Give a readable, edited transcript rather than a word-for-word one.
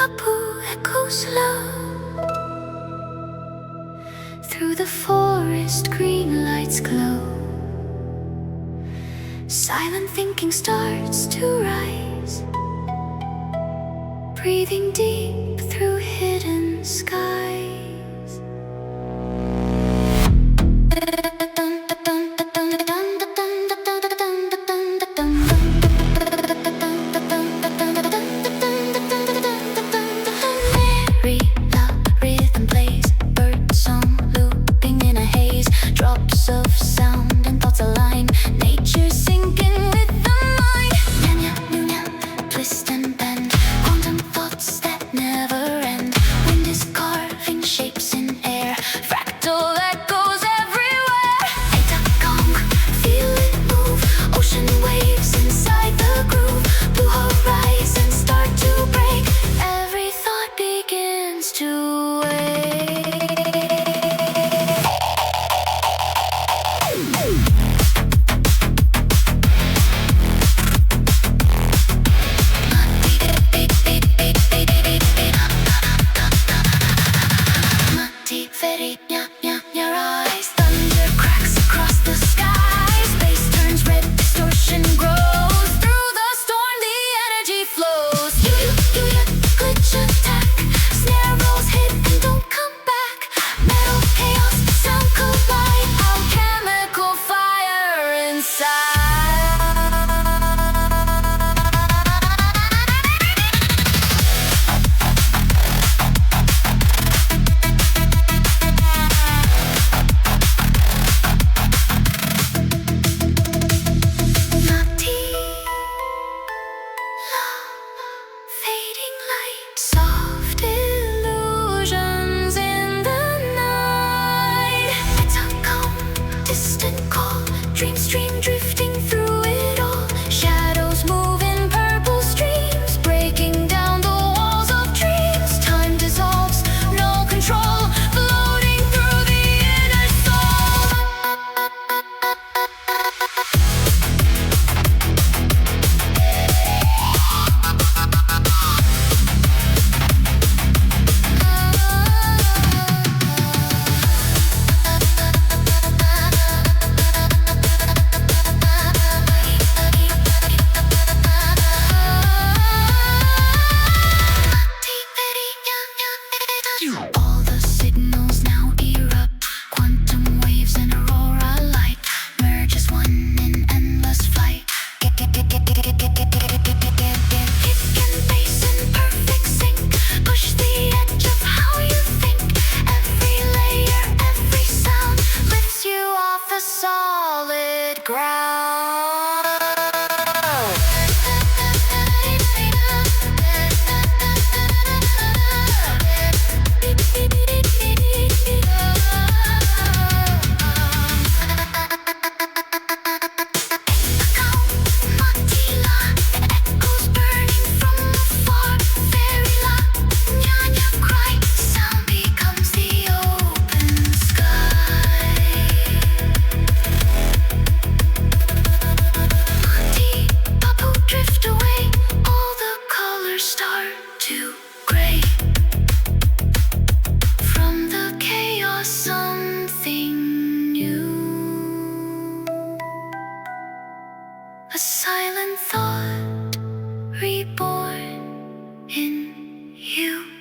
Papu echoes low. Through the forest green lights glow. Silent thinking starts to rise, breathing deep through hidden skies. Drops of sound and thoughts align. Nature sinking with the mind. Nya nya nya, twist and bend. Quantum thoughts that never end. Wind is carving shapes in air. Fractal echoes everywhere. Eta gong, feel it move. Ocean waves inside the groove. Blue horizons start to break. Every thought begins to wake. Very nya nya nya rise. Thunder cracks across the sky. Space turns red, distortion grows. Through the storm the energy flows. You glitch attack. Snare rolls hit and don't come back. Metal chaos, sound collide. Alchemical fire inside. Soft illusions in the night. It's a calm, distant call. Dream stream drifting through it all. Shadows move in purple streams, breaking down the walls of dreams. Time dissolves, no control, floating through the inner soul. All the signals now erupt. Quantum waves and aurora light merge as one in endless flight. Kick and bass in perfect sync. Push the edge of how you think. Every layer, every sound lifts you off the solid ground. Start to gray. From the chaos, something new. A silent thought reborn in you.